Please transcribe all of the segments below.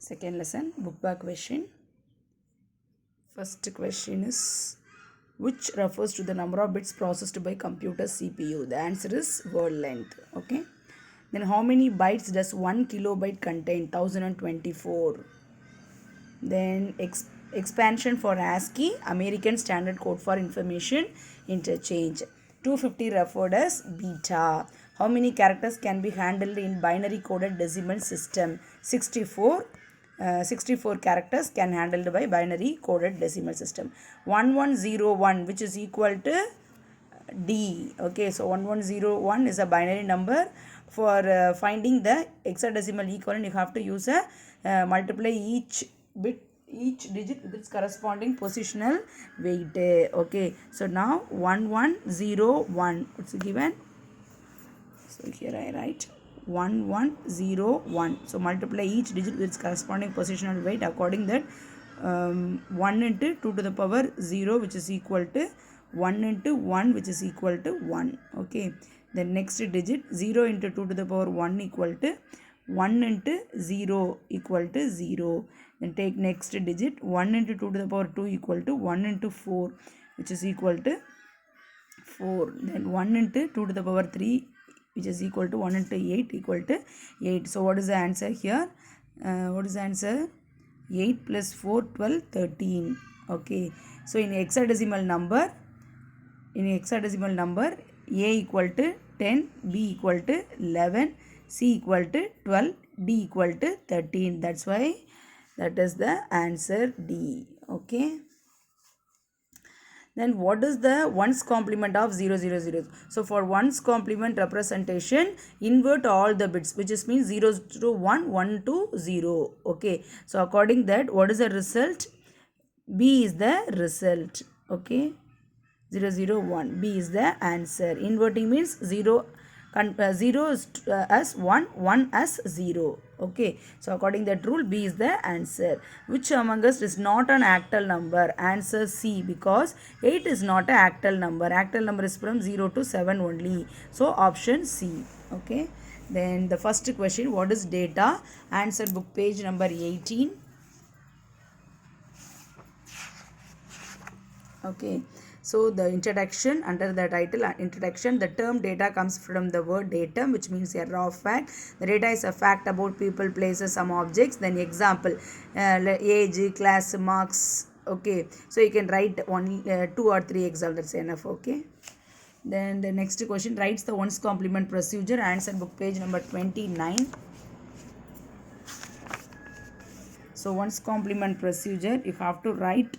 Second lesson, book back question. First question is, which refers to the number of bits processed by computer CPU? The answer is word length. Okay. Then how many bytes does 1 kilobyte contain? 1024. Then expansion for ASCII, American Standard Code for Information Interchange. 250 referred as beta. How many characters can be handled in binary coded decimal system? 64. 64 characters can handled by binary coded decimal system. 1101, which is equal to D. Okay, so 1101 is a binary number. For finding the hexadecimal equivalent, you have to use a multiply each digit with its corresponding positional weight. Okay, so now 1101, what's given? So here I write 1101. So multiply each digit with its corresponding positional weight according that 1 into 2 to the power 0, which is equal to 1 into 1, which is equal to 1. Okay, the next digit 0 into 2 to the power 1 equal to 1 into 0 equal to 0. Then take next digit 1 into 2 to the power 2 equal to 1 into 4, which is equal to 4. Then 1 into 2 to the power 3, which is equal to 1 into 8 equal to 8. So what is the answer here? What is the answer? 8 plus 4, 12, 13. Okay. So in hexadecimal number, A equal to 10, B equal to 11, C equal to 12, D equal to 13. That's why that is the answer D. Okay. Then what is the ones complement of 0, 0, 0? So for ones complement representation, invert all the bits, which is means 0 to 1, 1 to 0. Okay. So according that, what is the result? B is the result. Okay. 0, 0, 1. B is the answer. Inverting means 0 is as 1, 1 as 0. Okay. So according that rule, B is the answer. Which among us is not an octal number? Answer C, because 8 is not an octal number. Octal number is from 0 to 7 only. So option C. Okay. Then the first question, what is data? Answer book page number 18. Okay. So the introduction, under the title introduction, the term data comes from the word datum, which means a raw fact. The data is a fact about people, places, some objects. Then example, age, class, marks. Okay, so you can write only 2 or 3 examples. That's enough. Okay. Then the next question, writes the ones complement procedure. Answer book page number 29. So ones complement procedure, you have to write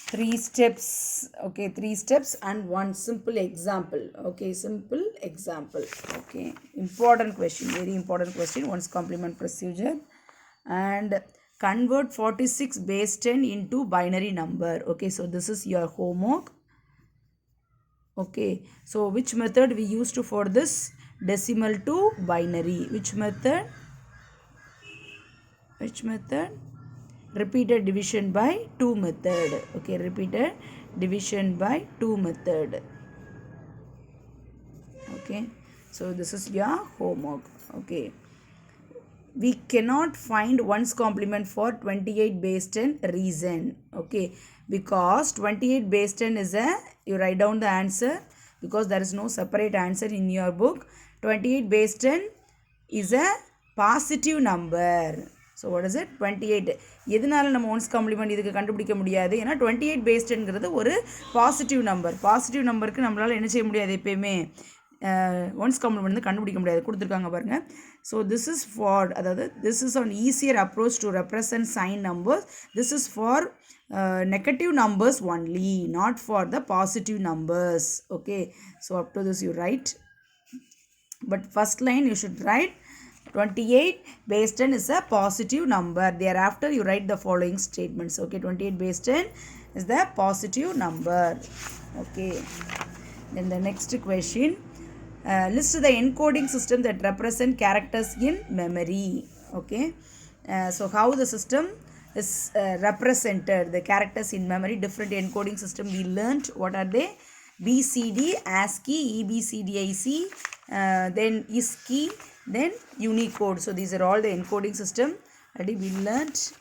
3 steps. Okay, 3 steps and one simple example. Okay, simple example. Okay, important question, very important question. Ones complement procedure. And convert 46 base 10 into binary number. Okay, so this is your homework. Okay, so which method we used for this? Decimal to binary. Which method? Repeated division by 2 method. Okay, repeated division by 2 method. Okay, so this is your homework. Okay, we cannot find ones complement for 28 base 10. Reason? Okay, because 28 base 10 is a, you write down the answer, because there is no separate answer in your book. 28 base 10 is a positive number. So what is it 28. எதனால நம்ம once complement இதுக்கு கண்டுபிடிக்க முடியாது? ஏன்னா 28 base 10ங்கிறது ஒரு positive number. Positive நம்பருக்கு நம்மளால் என்ன செய்ய முடியாது? எப்பயுமே ஒன்ஸ் காம்ப்ளிமெண்ட் வந்து கண்டுபிடிக்க முடியாது. கொடுத்துருக்காங்க பாருங்கள். ஸோ திஸ் இஸ் ஃபார், அதாவது this is an easier approach to represent sign numbers. This is for negative numbers only, not for the positive numbers. Okay, so up to this you write, but first line you should write 28 base 10 is a positive number. Thereafter you write the following statements. Okay, 28 base 10 is the positive number. Okay, then the next question, list the encoding system that represent characters in memory. Okay, so how the system is represented, the characters in memory, different encoding system we learnt. What are they? BCD, ASCII, EBCDIC, then ISCII, then Unicode. So these are all the encoding system already we learnt.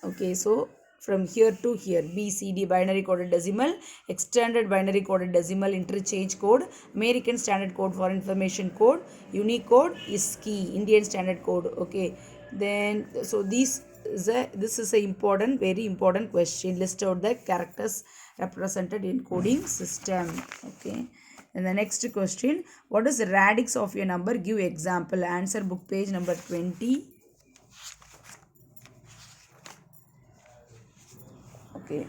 Okay, so from here to here, BCD binary coded decimal, extended binary coded decimal interchange code, American Standard Code for Information Code, Unicode, ISCI, Indian Standard Code. Okay, then so this is a important, very important question. List out the characters represented in coding system. Okay. And the next question, what is the radix of your number? Give example. Answer book page number 20. Okay,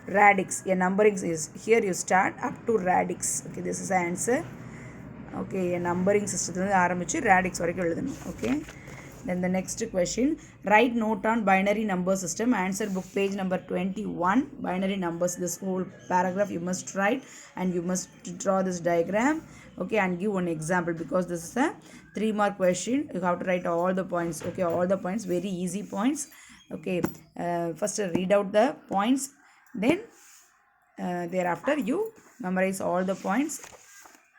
radix, a numbering is here you start up to radix. Okay, this is the answer. Okay, a numbering system radix okay. Then the next question, write note on binary number system. Answer book page number 21. Binary numbers, this whole paragraph you must write and you must draw this diagram. Okay, and give one example because this is a 3-mark question. You have to write all the points. Okay, all the points, very easy points. Okay, first read out the points, then thereafter you memorize all the points,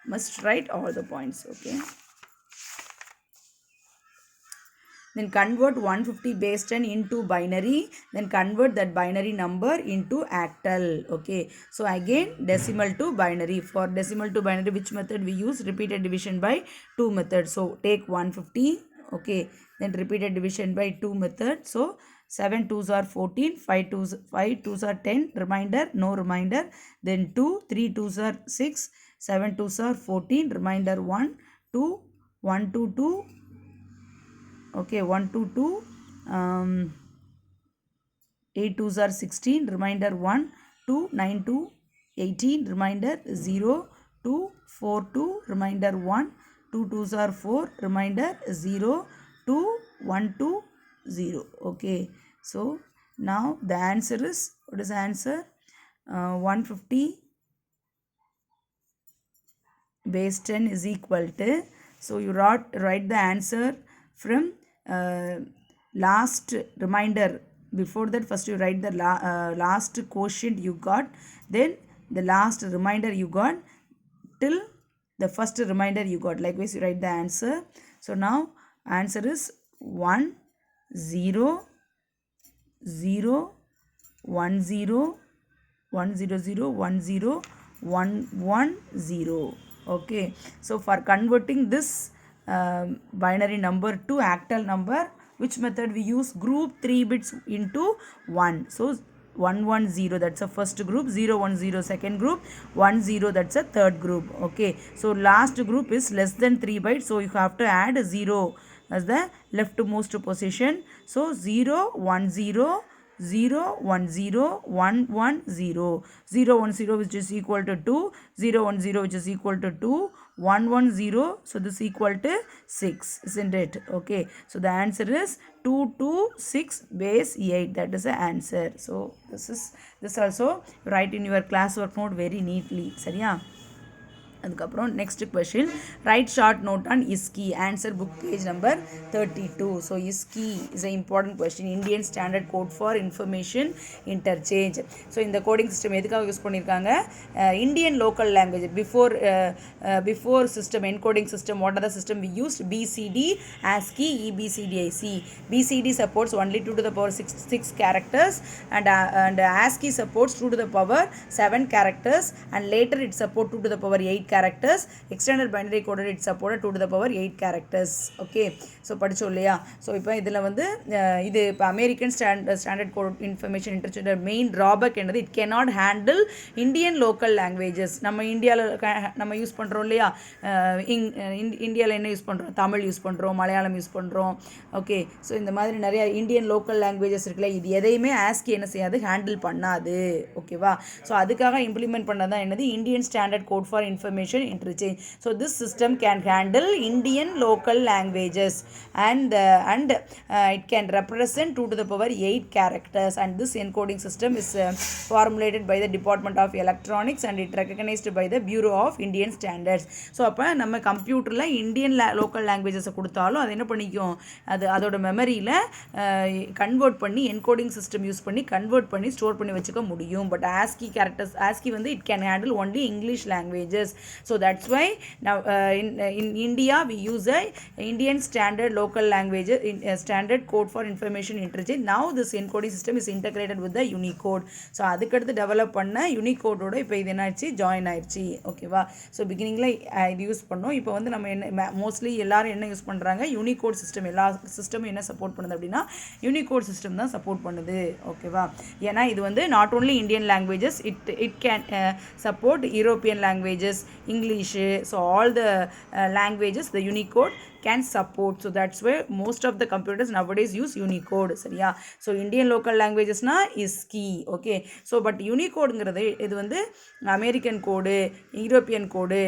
must write all the points. Okay, then convert 150 base 10 into binary, then convert that binary number into octal. Okay, so again decimal to binary. For decimal to binary, which method we use? Repeated division by 2 method. So take 150. Okay, then repeated division by 2 method. So 7 2s are 14, 5 2s are 10, remainder, no remainder. Then 2, 3 2s are 6, 7 2s are 14, remainder 1, 2, 1 2 2, okay, 1 2 2, 8 2s are 16, remainder 1, 2, 9 2, 18, remainder 0, 2, 4 2, remainder 1, 2 2s are 4, remainder 0, 2, 1 2, 0. Okay, so now the answer is, what is the answer? 150 base 10 is equal to, so you write the answer from last remainder. Before that, first you write the last quotient you got, then the last remainder you got till the first remainder you got. Likewise, you write the answer. So now answer is 1 0 0 1 0 1 0 0 1 0 1 1 0. Okay, so for converting this binary number to octal number, which method we use? Group 3 bits into 1. So 1 1 0, that's a first group. 0 1 0, second group. 1 0, that's a third group. Okay, so last group is less than 3 bytes, so you have to add 0 as the leftmost position. So 0 1 0 0 1 0 1 1 0, 0 1 0 which is equal to 2, 0 1 0 which is equal to 2, 1 1 0, so this is equal to 6, isn't it? Okay, so the answer is 2 2 6 base 8. That is the answer. So this also write in your classwork note very neatly. Sariya? அதுக்கப்புறம் next question, write short note on ISCII. Answer book page number 32. So ISCII is a important question. Indian standard code for information interchange. So இந்த coding system எதுக்காக use பண்ணியிருக்காங்க? Indian local language before system encoding system. What are the system we use? BCD, ASCII, EBCDIC. BCD supports only 2 to the power 6 characters, and ASCII supports 2 to the power 7 characters, and later it supports 2 to the power 8 characters. Extended binary coded it supported 2 to the power 8 characters. Okay, so படிச்சோம் இல்லையா? So இப்போ இதில் வந்து இது இப்போ American standard code information interchange main drawback என்னது? It cannot handle Indian local languages. நம்ம இந்தியாவில் நம்ம யூஸ் பண்ணுறோம் இல்லையா? இந்தியாவில் என்ன யூஸ் பண்ணுறோம்? தமிழ் யூஸ் பண்ணுறோம், மலையாளம் யூஸ் பண்ணுறோம். ஓகே, ஸோ இந்த மாதிரி நிறையா இந்தியன் லோக்கல் லாங்குவேஜஸ் இருக்குல்ல, இது எதையுமே ஆஸ்கி என்ன செய்யாது? ஹேண்டில் பண்ணாது. ஓகேவா? ஸோ அதுக்காக இம்ப்ளிமெண்ட் பண்ணதான் என்னது? Indian standard code for information interchange. So this system can handle Indian local languages, and it can represent 2 to the power 8 characters, and this encoding system is formulated by the Department of Electronics, and it recognized by the Bureau of Indian Standards. So அப்போ நம்ம கம்ப்யூட்டரில் Indian local லாங்குவேஜஸை கொடுத்தாலும் அது என்ன பண்ணிக்கும்? அதோட மெமரியில் convert பண்ணி என்கோடிங் சிஸ்டம் யூஸ் பண்ணி கன்வெர்ட் பண்ணி ஸ்டோர் பண்ணி வச்சுக்க முடியும். பட் ஆஸ்கி வந்து it can handle only English languages. So that's why now in India we use a Indian standard local language standard code for information interchange. Now this encoding system is integrated with the Unicode. So அதுக்கடுத்து develop பண்ண யூனிகோடோட இப்போ இது என்னாச்சு join ஆயிடுச்சு. ஓகேவா? So பிகினிங்கில் இது use பண்ணோம். இப்போ வந்து நம்ம என்ன மோஸ்ட்லி எல்லாரும் என்ன யூஸ் பண்ணுறாங்க, யூனிகோட் சிஸ்டம். எல்லா சிஸ்டமும் என்ன சப்போர்ட் பண்ணுது அப்படின்னா யூனிகோட் சிஸ்டம் தான் சப்போர்ட் பண்ணுது. ஓகேவா? ஏன்னா இது வந்து not only Indian languages, it can support European languages, English. So all the languages the Unicode can support. So that's why most of the computers nowadays use Unicode. சரியா? So Indian local languagesனா is key. Okay, so but Unicodeங்கிறது இது வந்து American கோடு, European கோடு,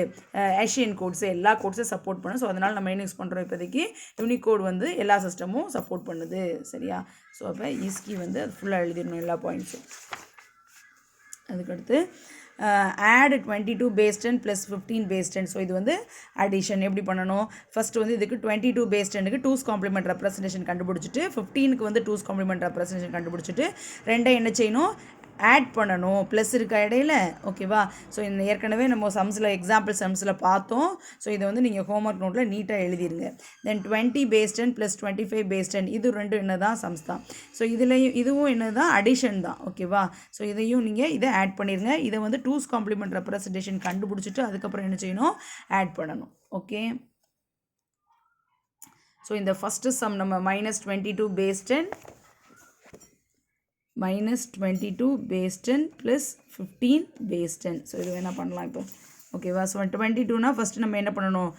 Asian quotes எல்லா கோட்ஸும் support பண்ணும். So அதனால் நம்ம என்ன use பண்ணுறோம் இப்போதைக்கு யூனிகோட் வந்து எல்லா சிஸ்டமும் சப்போர்ட் பண்ணுது. சரியா? ஸோ அப்போ ஈஸ்கி வந்து அது ஃபுல்லாக எழுதிடணும் எல்லா பாயிண்ட்ஸும். அதுக்கடுத்து add 22 base 10 plus 15 base 10. So இது வந்து அடிஷன் எப்படி பண்ணணும்? ஃபஸ்ட்டு வந்து இதுக்கு 22 base 10க்கு 2's complement ரெப்ரசன்டேஷன் கண்டுபிடிச்சிட்டு 15க்கு வந்து 2's complement ரெப்ரசன்டேஷன் கண்டுபிடிச்சிட்டு ரெண்டை என்ன செய்யணும்? ஆட் பண்ணணும். ப்ளஸ் இருக்க இடையில. ஓகேவா? ஸோ இந்த ஏற்கனவே நம்ம சம்ஸில் எக்ஸாம்பிள் சம்ஸில் பார்த்தோம். ஸோ இதை வந்து நீங்கள் ஹோம்ஒர்க் நோட்டில் நீட்டாக எழுதிருங்க. தென் 20 base 10 ப்ளஸ் 25 base 10 இது ரெண்டும் என்ன தான் சம்ஸ் தான். ஸோ இதுவும் என்ன தான் அடிஷன் தான். ஓகேவா? ஸோ இதையும் நீங்கள் இதை ஆட் பண்ணிடுங்க. இதை வந்து 2's complement ரெப்ரசன்டேஷன் கண்டுபிடிச்சிட்டு அதுக்கப்புறம் என்ன செய்யணும்? ஆட் பண்ணணும். ஓகே, ஸோ இந்த ஃபஸ்ட்டு சம் நம்ம -22 base 10 -22 base 10 plus 15 base 10. So இது என்ன பண்ணலாம் இப்போ? ஓகேவா? ஸோ 22னா ஃபஸ்ட்டு நம்ம என்ன பண்ணணும்?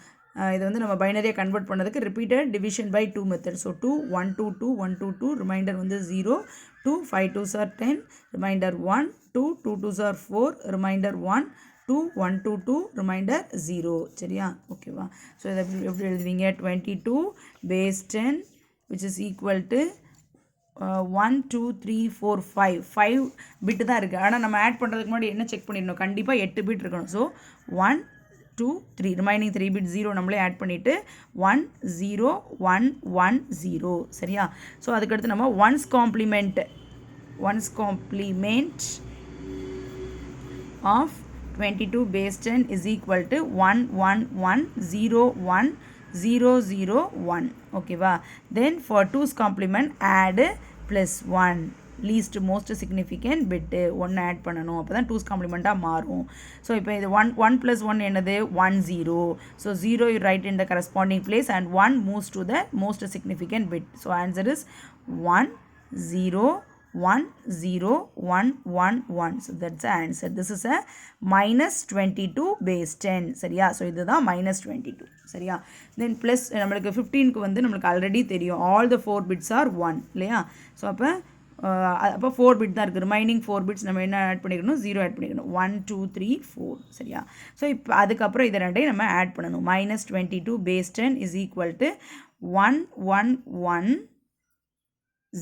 இது வந்து நம்ம பைனரியாக கன்வெர்ட் பண்ணதுக்கு repeated division by 2 method. So 2 1 2 2 1 2 2 remainder வந்து 0 2 5 2s are 10 remainder 1 2 2 2s are 4 remainder 1 2 1 2 2 remainder 0. சரியா? ஓகேவா? ஸோ இதை எப்படி எழுதுவீங்க? 22 base 10 which is equal to 1 2 3 4 5 பிட்டு தான் இருக்குது. ஆனால் நம்ம ஆட் பண்ணுறதுக்கு முன்னாடி என்ன செக் பண்ணிடணும்? கண்டிப்பாக 8 பிட் இருக்கணும். ஸோ 1 2 3 ரிமைனிங் 3 பிட் 0 நம்மளே ஆட் பண்ணிவிட்டு 1 0 1 1 0. சரியா? ஸோ அதுக்கடுத்து நம்ம once complement of 22 base 10 is equal to 1 1 1 0 1 0 0 1. ஓகேவா? தென் for 2's complement add plus 1 least most significant bit 1 add பண்ணணும். அப்போ தான் 2's complementஆக மாறும். ஸோ இப்போ இது 1 plus 1 என்னது? 1 0. So 0 you write in the corresponding place and 1 moves to the most significant bit. So answer is 1 0 1 0 1 1 1. So that's the answer. This is a -22 base 10. சரியா? So இதுதான் -22. சரியா? தென் ப்ளஸ் நம்மளுக்கு 15க்கு வந்து நம்மளுக்கு ஆல்ரெடி தெரியும் ஆல் த 4 பிட்ஸ் ஆர் 1 இல்லையா? So அப்போ 4 bit தான் இருக்குது. ரிமைனிங் 4 பிட்ஸ் நம்ம என்ன ஆட் பண்ணிக்கணும்? 0 ஆட் பண்ணிக்கணும். 1 2 3 4. சரியா? ஸோ இப்போ அதுக்கப்புறம் இதை ரெண்டையும் நம்ம ஆட் பண்ணணும். -22 base 10 is equal to 1 1 1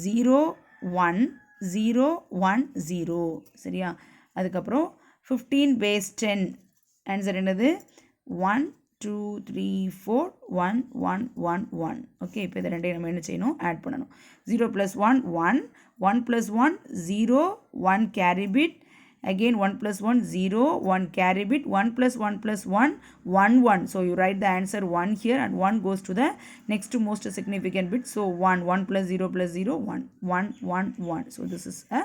0 1 0 1 0. சரியா? அதுக்கப்புறம் 15 base 10 ஆன்சர் என்னது? 1 2 3 4 1 1 1 1. ஓகே, இப்போ இதை ரெண்டையும் நம்ம என்ன செய்யணும்? ஆட் பண்ணணும். 0 plus 1 1 1 plus 1 0 1 carry bit again 1 plus 1 0 1 carry bit 1 plus 1 plus 1 1 1. So you write the answer 1 here and 1 goes to the next to most significant bit. So 1 plus 0 plus 0 1 1 1 1. So this is a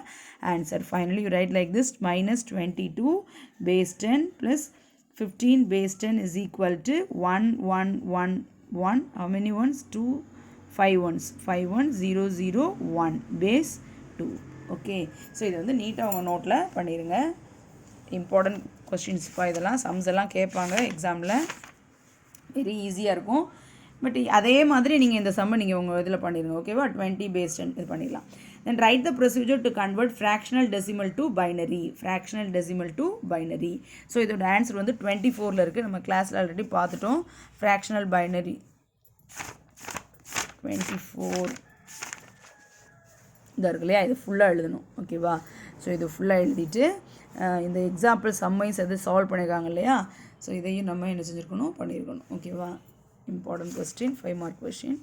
answer. Finally you write like this: -22 base 10 plus 15 base 10 is equal to 1 1 1 1. How many ones? 2 5 ones. 5 1 0 0 1 base 2. Okay, so இது வந்து நீட்டாக உங்கள் நோட்டில் பண்ணிடுங்க. Important கொஸ்டின்ஸ்ப்பா இதெல்லாம். Sums எல்லாம் கேட்பாங்க எக்ஸாமில். வெரி ஈஸியாக இருக்கும். பட் அதே மாதிரி நீங்கள் இந்த சம்மை நீங்கள் உங்கள் இதில் பண்ணிடுங்க. ஓகேவா? 20 base 10 இது பண்ணிடலாம். Then write the procedure to convert fractional decimal to binary. Fractional decimal to binary. So இதோட ஆன்சர் வந்து 24ல் இருக்குது. நம்ம கிளாஸில் ஆல்ரெடி பார்த்துட்டோம். ஃப்ராக்ஷனல் பைனரி 24 இதாக இருக்கு இல்லையா? இது ஃபுல்லாக எழுதணும். ஓகேவா? ஸோ இது ஃபுல்லாக எழுதிட்டு இந்த எக்ஸாம்பிள் சம்மைஸ் எது சால்வ் பண்ணியிருக்காங்க இல்லையா? ஸோ இதையும் நம்ம என்ன செஞ்சுருக்கணும்? பண்ணியிருக்கணும். ஓகேவா? Important question, 5 mark question.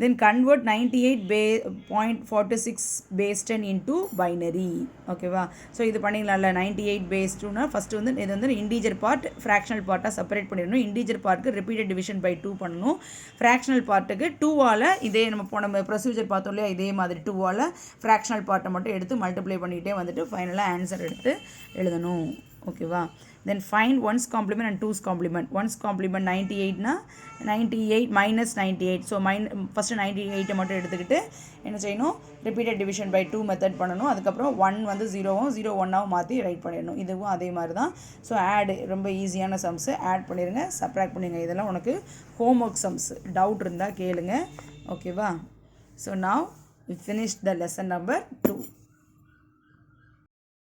then convert 98.46 base 10 into binary. ஓகேவா? ஸோ இது பண்ணிடலாம்ல. 98 base 2னா ஃபஸ்ட்டு வந்து இது வந்து இன்டீஜர் பார்ட் ஃப்ராக்ஷனல் பார்ட்டாக செப்பரேட் பண்ணிடணும். இன்டீஜர் பார்ட்டுக்கு ரிப்பீட்டட் டிவிஷன் பை 2 பண்ணணும். ஃப்ராக்ஷனல் பார்ட்டுக்கு 2ஆல் இதே நம்ம ப்ரொசீஜர் பார்த்தோம் இல்லையா, இதே மாதிரி 2ஆல் ஃப்ராக்ஷனல் பார்ட்டை மட்டும் எடுத்து மல்டிப்ளை பண்ணிகிட்டே வந்துட்டு ஃபைனலாக ஆன்சர் எடுத்து எழுதணும். ஓகேவா? then find 1's complement and 2's complement. 1's complement 98 னா 98 minus 98. ஸோ ஃபஸ்ட்டு 98 மட்டும் எடுத்துக்கிட்டு என்ன செய்யணும், ரிப்பீட்டட் டிவிஷன் பை 2 மெத்தட் பண்ணணும். அதுக்கப்புறம் 1 வந்து 0வும் 0 1ஆகவும் மாற்றி ரைட் பண்ணிடணும். இதுவும் அதே மாதிரி தான். ஸோ ஆட் ரொம்ப ஈஸியான சம்ஸு ஆட் பண்ணிடுங்க, சப்ராக்ட் பண்ணிடுங்க. இதெல்லாம் உனக்கு ஹோம்ஒர்க் சம்ஸ். டவுட் இருந்தால் கேளுங்க. ஓகேவா? So now we finished the lesson number 2.